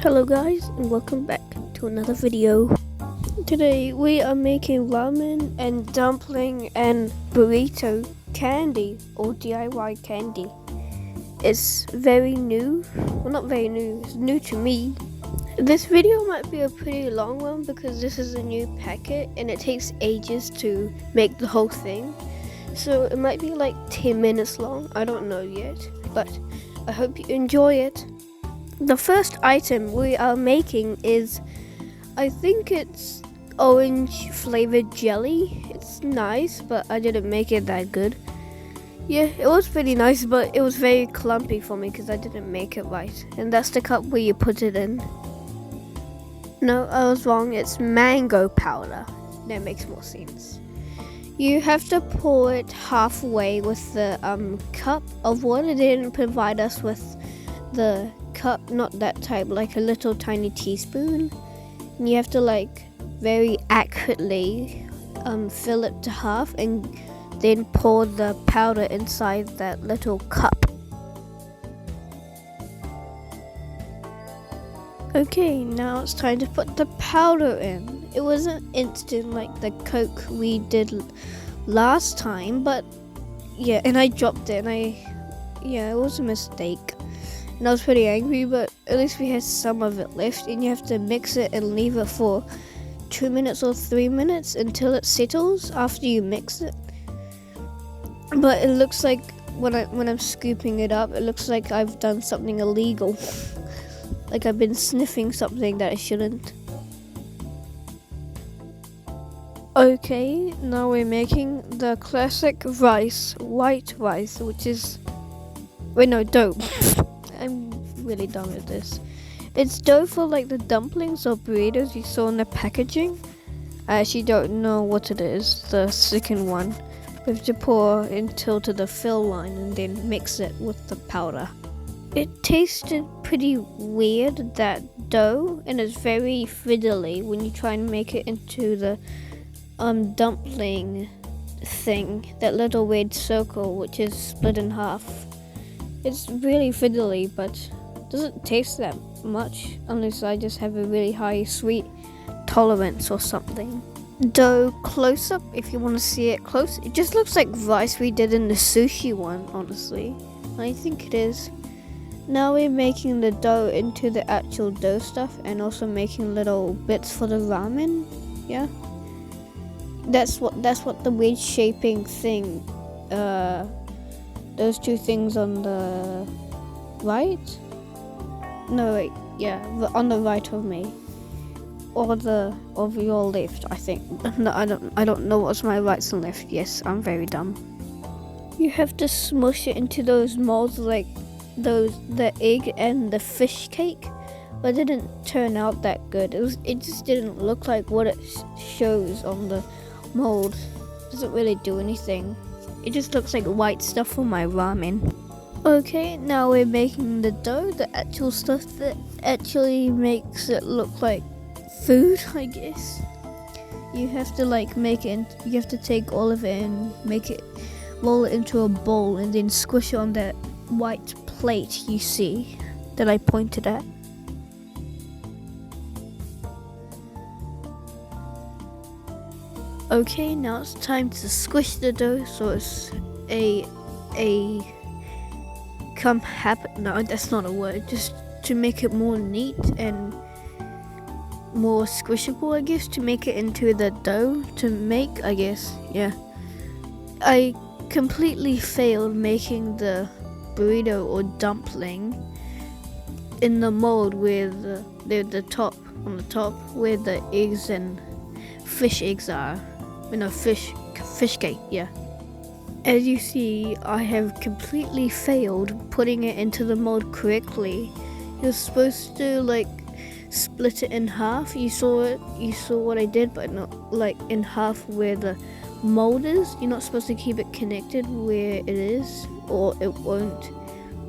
Hello guys, and welcome back to another video. Today we are making ramen and dumpling and burrito candy, or DIY candy. It's very new, well not very new, it's new to me. This video might be a pretty long one because this is a new packet and it takes ages to make the whole thing. So it might be like 10 minutes long, I don't know yet, but I hope you enjoy it. The first item we are making is, I think it's orange flavored jelly. It's nice, but I didn't make it that good. Yeah, it was pretty nice, but it was very clumpy for me because I didn't make it right. And that's the cup where you put it in. No, I was wrong. It's mango powder. That makes more sense. You have to pour it halfway with the cup of water. They didn't provide us with the cup, not that type, like a little tiny teaspoon. And you have to like very accurately fill it to half and then pour the powder inside that little cup. Okay, now it's time to put the powder in. It wasn't instant like the Coke we did last time, but yeah, and I dropped it and it was a mistake. And I was pretty angry, but at least we had some of it left, and you have to mix it and leave it for 2 minutes or 3 minutes until it settles after you mix it. But it looks like when I'm scooping it up, it looks like I've done something illegal. Like I've been sniffing something that I shouldn't. Okay, now we're making the classic white rice, which is, dough. I'm really dumb at this. It's dough for like the dumplings or burritos you saw in the packaging. I actually don't know what it is, the second one. We have to pour until to the fill line and then mix it with the powder. It tasted pretty weird, that dough, and it's very fiddly when you try and make it into the dumpling thing, that little red circle which is split in half. It's really fiddly, but doesn't taste that much unless I just have a really high sweet tolerance or something. Dough close up, if you want to see it close, it just looks like rice we did in the sushi one, honestly. I think it is. Now we're making the dough into the actual dough stuff and also making little bits for the ramen. Yeah, that's what the weird shaping thing, those two things on the right? No, wait, yeah, on the right of me, or of your left, I think. No, I don't know what's my right and left. Yes, I'm very dumb. You have to smush it into those molds like the egg and the fish cake, but it didn't turn out that good. It just didn't look like what it shows on the mold. It doesn't really do anything. It just looks like white stuff for my ramen. Okay, now we're making the dough, the actual stuff that actually makes it look like food, I guess. You have to like make it, you have to take all of it and roll it into a bowl and then squish it on that white plate you see that I pointed at. Okay, now it's time to squish the dough so it's no, that's not a word, just to make it more neat and more squishable, I guess, to make it into the dough to make, I guess. Yeah, I completely failed making the burrito or dumpling in the mold with the top, on the top where the eggs and fish eggs are. Fish cake, yeah. As you see, I have completely failed putting it into the mold correctly. You're supposed to like split it in half. You saw what I did, but not like in half where the mold is. You're not supposed to keep it connected where it is, or it won't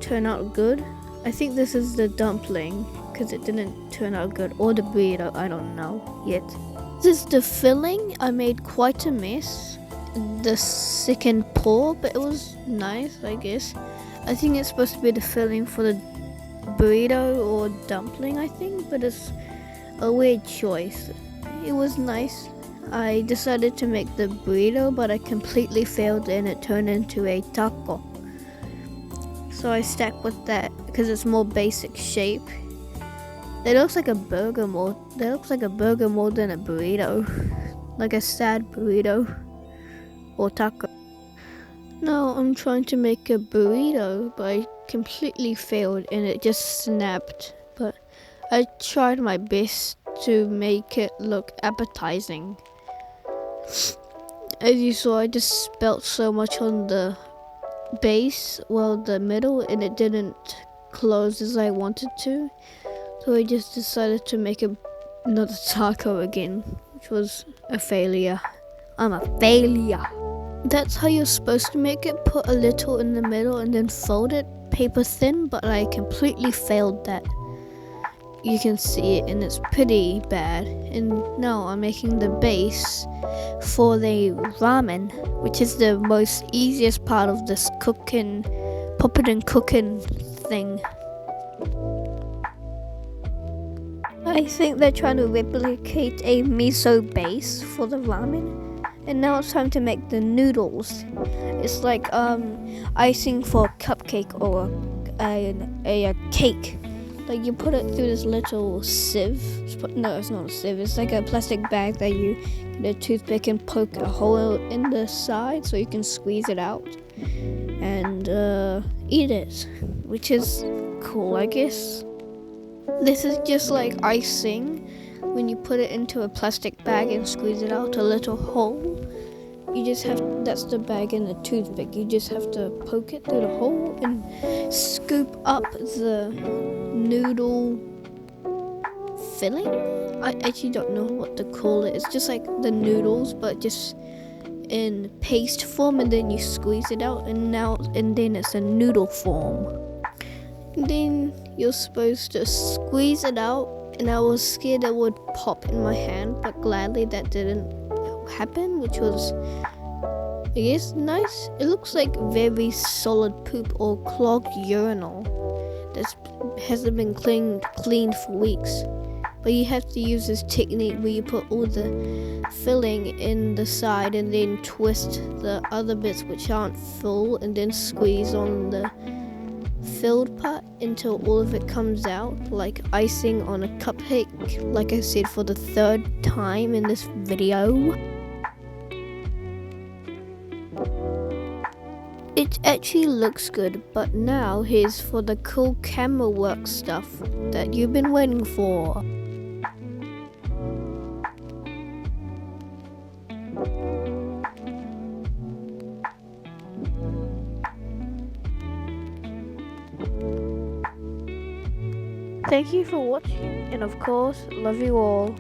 turn out good. I think this is the dumpling because it didn't turn out good, or the burrito, I don't know yet. This is the filling. I made quite a mess the second pour, but it was nice, I guess. I think it's supposed to be the filling for the burrito or dumpling, I think, but it's a weird choice. It was nice. I decided to make the burrito, but I completely failed and it turned into a taco. So I stuck with that because it's more basic shape. It looks like a burger more. That looks like a burger more than a burrito, like a sad burrito or taco. Now I'm trying to make a burrito, but I completely failed and it just snapped. But I tried my best to make it look appetizing. As you saw, I just spelt so much on the base, well, the middle, and it didn't close as I wanted to. So I just decided to make another taco again, which was a failure. I'm a failure. That's how you're supposed to make it. Put a little in the middle and then fold it paper thin, but I completely failed that. You can see it and it's pretty bad. And now I'm making the base for the ramen, which is the most easiest part of this cooking, popping and cooking thing. I think they're trying to replicate a miso base for the ramen, and now it's time to make the noodles. It's like icing for a cupcake or a cake. Like you put it through this little sieve. No, it's not a sieve. It's like a plastic bag that you get a toothpick and poke a hole in the side so you can squeeze it out and eat it, which is cool, I guess. This is just like icing. When you put it into a plastic bag and squeeze it out a little hole, that's the bag and the toothpick. You just have to poke it through the hole and scoop up the noodle filling. I actually don't know what to call it. It's just like the noodles, but just in paste form, and then you squeeze it out, and then it's a noodle form. And then you're supposed to squeeze it out, and I was scared it would pop in my hand, but gladly that didn't happen, which was, I guess, nice. It looks like very solid poop or clogged urinal that hasn't been cleaned for weeks. But you have to use this technique where you put all the filling in the side and then twist the other bits which aren't full and then squeeze on the filled part until all of it comes out, like icing on a cupcake, like I said for the third time in this video. It actually looks good, but now here's for the cool camera work stuff that you've been waiting for. Thank you for watching, and of course, love you all.